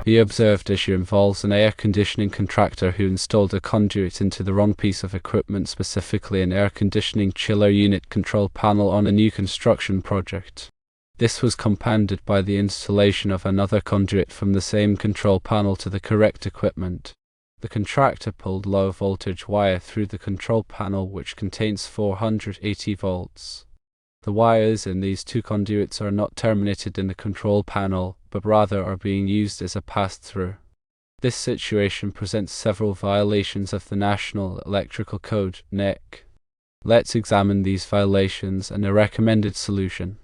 The observed issue involves an air conditioning contractor who installed a conduit into the wrong piece of equipment, specifically an air conditioning chiller unit control panel on a new construction project. This was compounded by the installation of another conduit from the same control panel to the correct equipment. The contractor pulled low voltage wire through the control panel, which contains 480 volts. The wires in these two conduits are not terminated in the control panel, but rather are being used as a pass-through. This situation presents several violations of the National Electrical Code, NEC. Let's examine these violations and a recommended solution.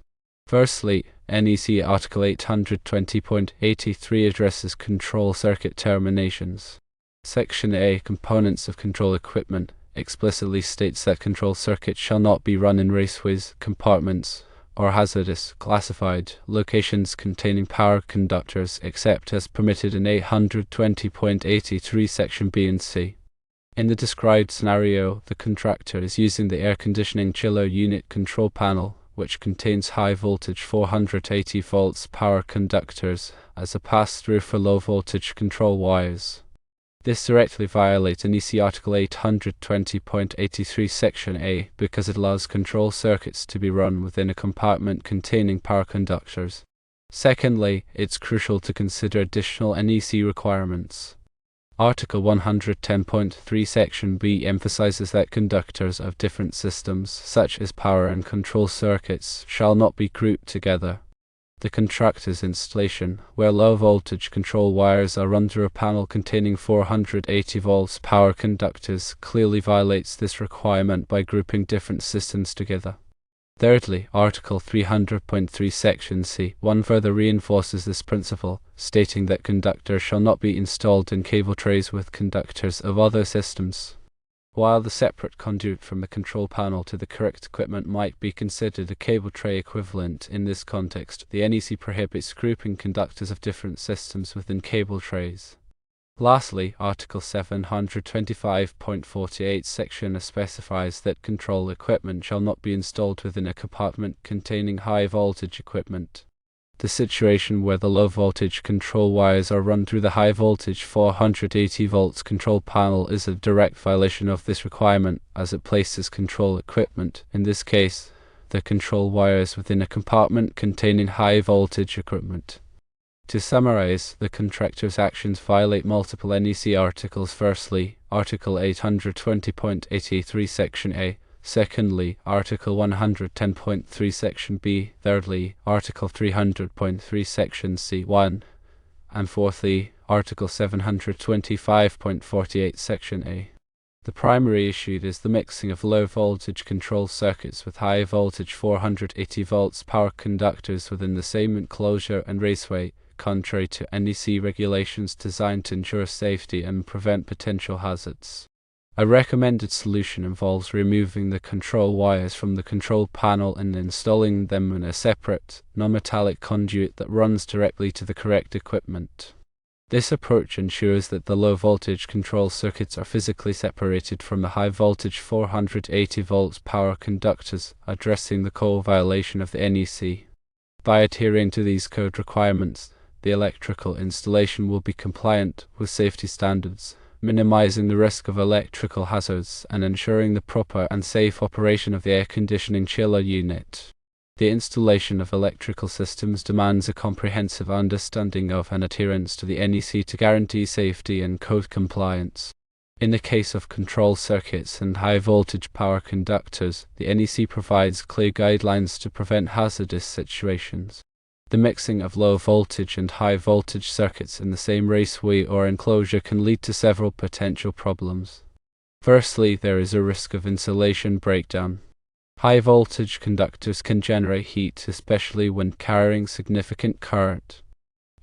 Firstly, NEC Article 820.83 addresses control circuit terminations. Section A, Components of Control Equipment, explicitly states that control circuits shall not be run in raceways, compartments, or hazardous classified locations containing power conductors, except as permitted in 820.83 Section B and C. In the described scenario, the contractor is using the air conditioning chiller unit control panel, which contains high voltage 480 volts power conductors, as a pass-through for low voltage control wires. This directly violates NEC Article 820.83 Section A because it allows control circuits to be run within a compartment containing power conductors. Secondly, it's crucial to consider additional NEC requirements. Article 110.3 Section B emphasizes that conductors of different systems, such as power and control circuits, shall not be grouped together. The contractor's installation, where low-voltage control wires are run through a panel containing 480 volts power conductors, clearly violates this requirement by grouping different systems together. Thirdly, Article 300.3 Section C(1) further reinforces this principle, stating that conductors shall not be installed in cable trays with conductors of other systems. While the separate conduit from the control panel to the correct equipment might be considered a cable tray equivalent in this context, the NEC prohibits grouping conductors of different systems within cable trays. Lastly, Article 725.48 Section A specifies that control equipment shall not be installed within a compartment containing high voltage equipment. The situation where the low voltage control wires are run through the high voltage 480 volts control panel is a direct violation of this requirement, as it places control equipment, in this case, the control wires, within a compartment containing high voltage equipment. To summarize, the contractor's actions violate multiple NEC articles. Firstly, Article 820.83 Section A. Secondly, Article 110.3 Section B. Thirdly, Article 300.3 Section C(1). And fourthly, Article 725.48 Section A. The primary issue is the mixing of low voltage control circuits with high voltage 480 volts power conductors within the same enclosure and raceway, contrary to NEC regulations designed to ensure safety and prevent potential hazards. A recommended solution involves removing the control wires from the control panel and installing them in a separate, non-metallic conduit that runs directly to the correct equipment. This approach ensures that the low-voltage control circuits are physically separated from the high-voltage 480 volts power conductors, addressing the core violation of the NEC. By adhering to these code requirements, the electrical installation will be compliant with safety standards, minimizing the risk of electrical hazards and ensuring the proper and safe operation of the air conditioning chiller unit. The installation of electrical systems demands a comprehensive understanding of and adherence to the NEC to guarantee safety and code compliance. In the case of control circuits and high-voltage power conductors, the NEC provides clear guidelines to prevent hazardous situations. The mixing of low-voltage and high-voltage circuits in the same raceway or enclosure can lead to several potential problems. Firstly, there is a risk of insulation breakdown. High-voltage conductors can generate heat, especially when carrying significant current.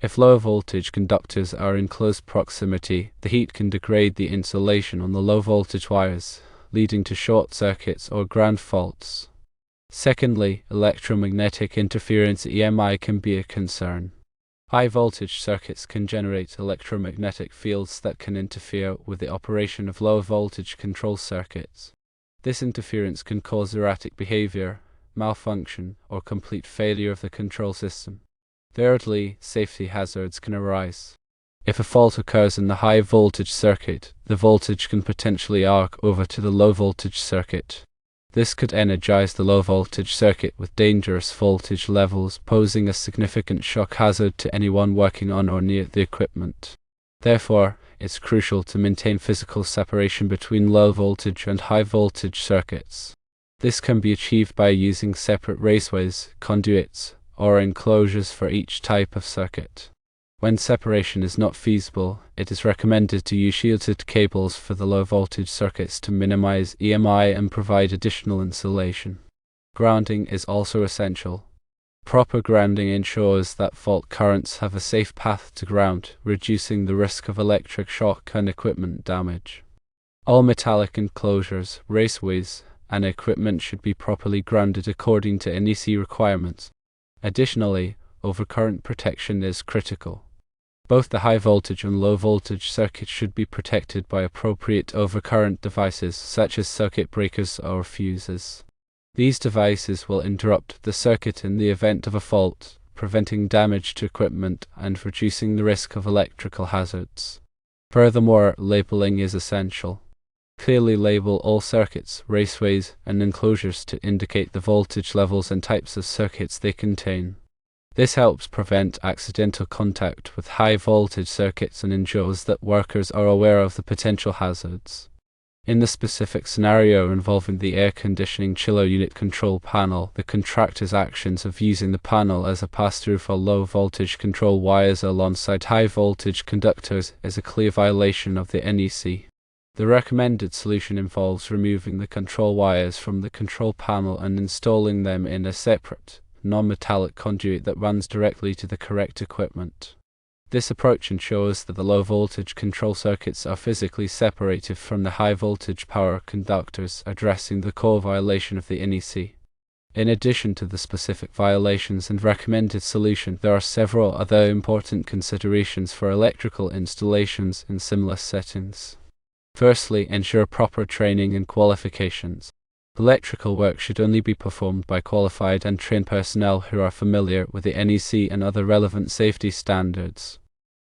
If low-voltage conductors are in close proximity, the heat can degrade the insulation on the low-voltage wires, leading to short circuits or ground faults. Secondly, electromagnetic interference (EMI) can be a concern. High-voltage circuits can generate electromagnetic fields that can interfere with the operation of low-voltage control circuits. This interference can cause erratic behavior, malfunction, or complete failure of the control system. Thirdly, safety hazards can arise. If a fault occurs in the high voltage circuit, the voltage can potentially arc over to the low voltage circuit. This could energize the low voltage circuit with dangerous voltage levels, posing a significant shock hazard to anyone working on or near the equipment. Therefore, it's crucial to maintain physical separation between low voltage and high voltage circuits. This can be achieved by using separate raceways, conduits, or enclosures for each type of circuit. When separation is not feasible, it is recommended to use shielded cables for the low voltage circuits to minimize EMI and provide additional insulation. Grounding is also essential. Proper grounding ensures that fault currents have a safe path to ground, reducing the risk of electric shock and equipment damage. All metallic enclosures, raceways, and equipment should be properly grounded according to NEC requirements. Additionally, overcurrent protection is critical. Both the high voltage and low voltage circuits should be protected by appropriate overcurrent devices such as circuit breakers or fuses. These devices will interrupt the circuit in the event of a fault, preventing damage to equipment and reducing the risk of electrical hazards. Furthermore, labeling is essential. Clearly label all circuits, raceways, and enclosures to indicate the voltage levels and types of circuits they contain. This helps prevent accidental contact with high voltage circuits and ensures that workers are aware of the potential hazards. In the specific scenario involving the air conditioning chiller unit control panel, the contractor's actions of using the panel as a pass-through for low voltage control wires alongside high voltage conductors is a clear violation of the NEC. The recommended solution involves removing the control wires from the control panel and installing them in a separate, non-metallic conduit that runs directly to the correct equipment. This approach ensures that the low voltage control circuits are physically separated from the high voltage power conductors, addressing the core violation of the NEC. In addition to the specific violations and recommended solution, there are several other important considerations for electrical installations in similar settings. Firstly, ensure proper training and qualifications. Electrical work should only be performed by qualified and trained personnel who are familiar with the NEC and other relevant safety standards.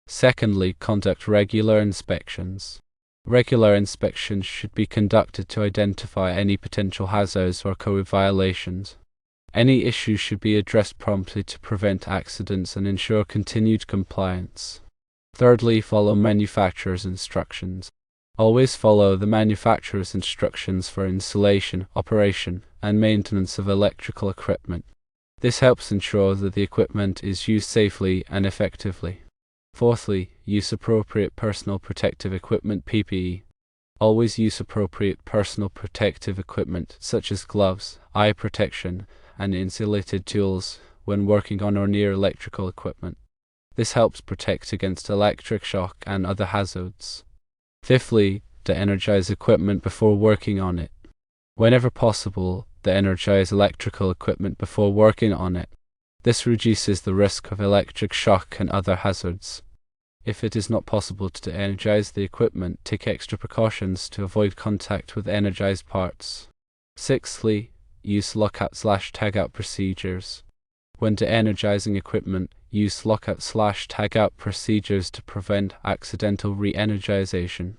Secondly, conduct regular inspections. Regular inspections should be conducted to identify any potential hazards or code violations. Any issues should be addressed promptly to prevent accidents and ensure continued compliance. Thirdly, follow manufacturer's instructions. Always follow the manufacturer's instructions for installation, operation, and maintenance of electrical equipment. This helps ensure that the equipment is used safely and effectively. Fourthly, use appropriate personal protective equipment (PPE). Always use appropriate personal protective equipment such as gloves, eye protection, and insulated tools when working on or near electrical equipment. This helps protect against electric shock and other hazards. Fifthly, de-energize equipment before working on it. Whenever possible, de-energize electrical equipment before working on it. This reduces the risk of electric shock and other hazards. If it is not possible to de-energize the equipment, take extra precautions to avoid contact with energized parts. Sixthly, use lockout/tagout procedures. When de-energizing equipment, use lockout/tagout procedures to prevent accidental re-energization.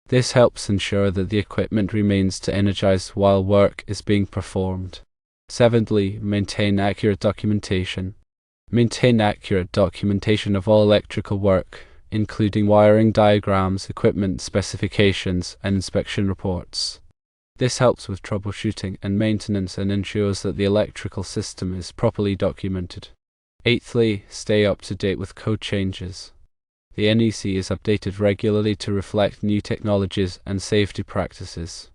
This helps ensure that the equipment remains de-energized while work is being performed. Seventhly, maintain accurate documentation. Maintain accurate documentation of all electrical work, including wiring diagrams, equipment specifications, and inspection reports. This helps with troubleshooting and maintenance and ensures that the electrical system is properly documented. Eighthly, stay up to date with code changes. The NEC is updated regularly to reflect new technologies and safety practices.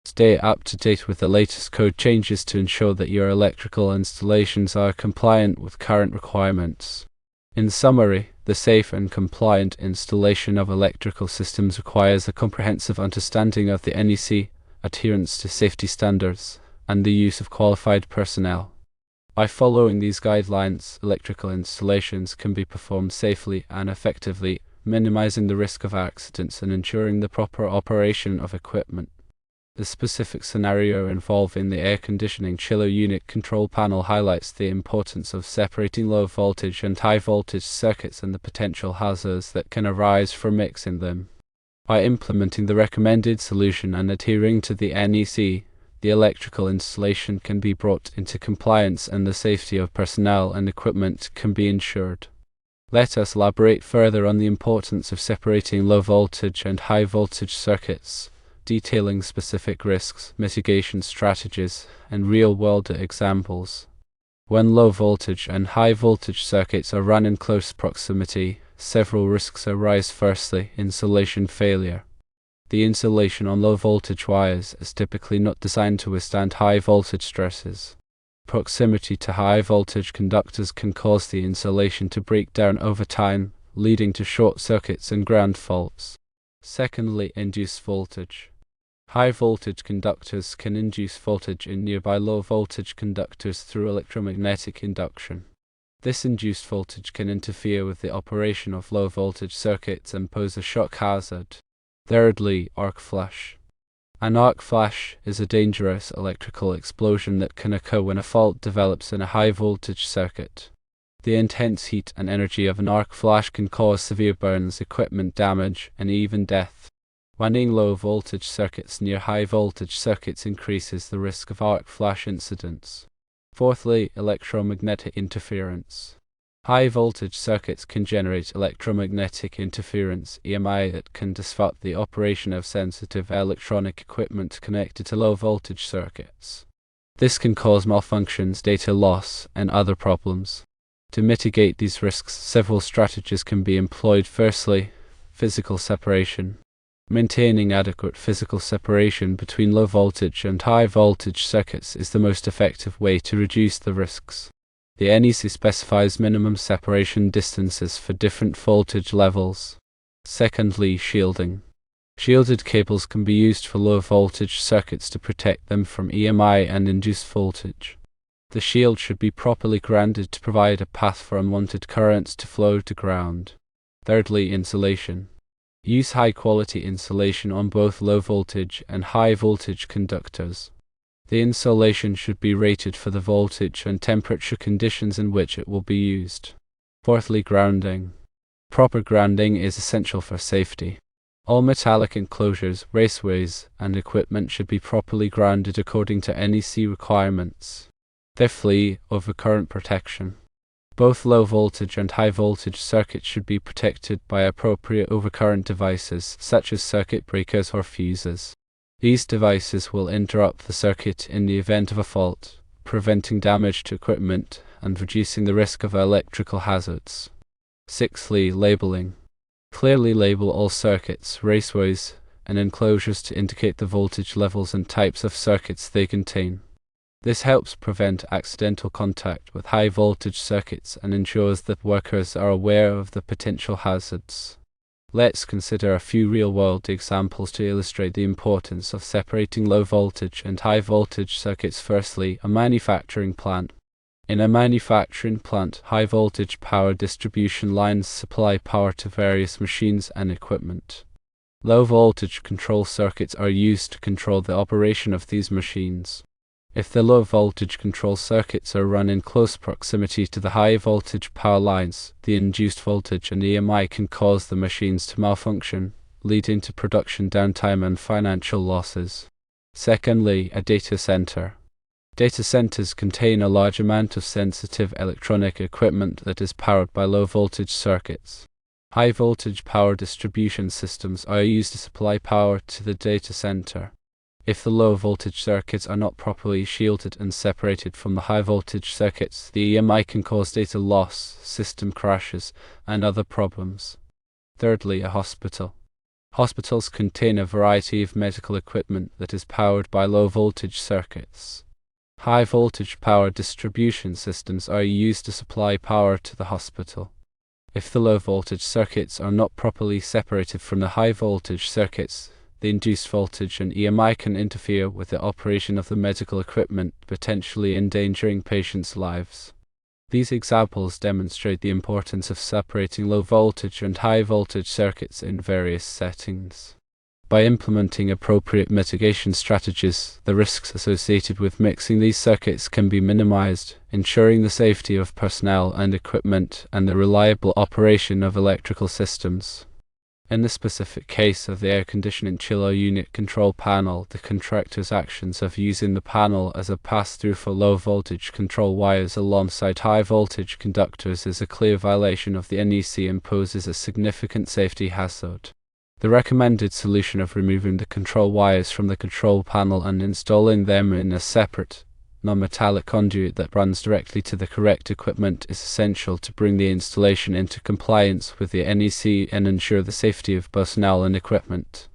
Stay up to date with the latest code changes to ensure that your electrical installations are compliant with current requirements. In summary, the safe and compliant installation of electrical systems requires a comprehensive understanding of the NEC, adherence to safety standards, and the use of qualified personnel. By following these guidelines, electrical installations can be performed safely and effectively, minimizing the risk of accidents and ensuring the proper operation of equipment. The specific scenario involving the air conditioning chiller unit control panel highlights the importance of separating low voltage and high voltage circuits and the potential hazards that can arise from mixing them. By implementing the recommended solution and adhering to the NEC, the electrical installation can be brought into compliance and the safety of personnel and equipment can be ensured. Let us elaborate further on the importance of separating low voltage and high voltage circuits, detailing specific risks, mitigation strategies, and real-world examples. When low voltage and high voltage circuits are run in close proximity, several risks arise. Firstly, insulation failure. The insulation on low voltage wires is typically not designed to withstand high voltage stresses. Proximity to high voltage conductors can cause the insulation to break down over time, leading to short circuits and ground faults. Secondly, induced voltage. High voltage conductors can induce voltage in nearby low voltage conductors through electromagnetic induction. This induced voltage can interfere with the operation of low voltage circuits and pose a shock hazard. Thirdly, arc flash. An arc flash is a dangerous electrical explosion that can occur when a fault develops in a high voltage circuit. The intense heat and energy of an arc flash can cause severe burns, equipment damage, and even death. Running low voltage circuits near high voltage circuits increases the risk of arc flash incidents. Fourthly, electromagnetic interference. High voltage circuits can generate electromagnetic interference (EMI) that can disrupt the operation of sensitive electronic equipment connected to low voltage circuits. This can cause malfunctions, data loss, and other problems. To mitigate these risks, several strategies can be employed. Firstly, physical separation. Maintaining adequate physical separation between low voltage and high voltage circuits is the most effective way to reduce the risks. The NEC specifies minimum separation distances for different voltage levels. Secondly, shielding. Shielded cables can be used for low voltage circuits to protect them from EMI and induced voltage. The shield should be properly grounded to provide a path for unwanted currents to flow to ground. Thirdly, insulation. Use high-quality insulation on both low-voltage and high-voltage conductors. The insulation should be rated for the voltage and temperature conditions in which it will be used. Fourthly, grounding. Proper grounding is essential for safety. All metallic enclosures, raceways, and equipment should be properly grounded according to NEC requirements. Fifthly, overcurrent protection. Both low-voltage and high-voltage circuits should be protected by appropriate overcurrent devices, such as circuit breakers or fuses. These devices will interrupt the circuit in the event of a fault, preventing damage to equipment and reducing the risk of electrical hazards. Sixthly, labeling. Clearly label all circuits, raceways, and enclosures to indicate the voltage levels and types of circuits they contain. This helps prevent accidental contact with high-voltage circuits and ensures that workers are aware of the potential hazards. Let's consider a few real-world examples to illustrate the importance of separating low-voltage and high-voltage circuits. Firstly, a manufacturing plant. In a manufacturing plant, high-voltage power distribution lines supply power to various machines and equipment. Low-voltage control circuits are used to control the operation of these machines. If the low-voltage control circuits are run in close proximity to the high-voltage power lines, the induced voltage and EMI can cause the machines to malfunction, leading to production downtime and financial losses. Secondly, a data center. Data centers contain a large amount of sensitive electronic equipment that is powered by low-voltage circuits. High-voltage power distribution systems are used to supply power to the data center. If the low-voltage circuits are not properly shielded and separated from the high-voltage circuits, the EMI can cause data loss, system crashes, and other problems. Thirdly, a hospital. Hospitals contain a variety of medical equipment that is powered by low-voltage circuits. High-voltage power distribution systems are used to supply power to the hospital. If the low-voltage circuits are not properly separated from the high-voltage circuits, the induced voltage and EMI can interfere with the operation of the medical equipment, potentially endangering patients' lives. These examples demonstrate the importance of separating low-voltage and high-voltage circuits in various settings. By implementing appropriate mitigation strategies, the risks associated with mixing these circuits can be minimized, ensuring the safety of personnel and equipment and the reliable operation of electrical systems. In the specific case of the air conditioning chiller unit control panel, the contractor's actions of using the panel as a pass-through for low-voltage control wires alongside high-voltage conductors is a clear violation of the NEC and poses a significant safety hazard. The recommended solution of removing the control wires from the control panel and installing them in a separate, non-metallic conduit that runs directly to the correct equipment is essential to bring the installation into compliance with the NEC and ensure the safety of personnel and equipment.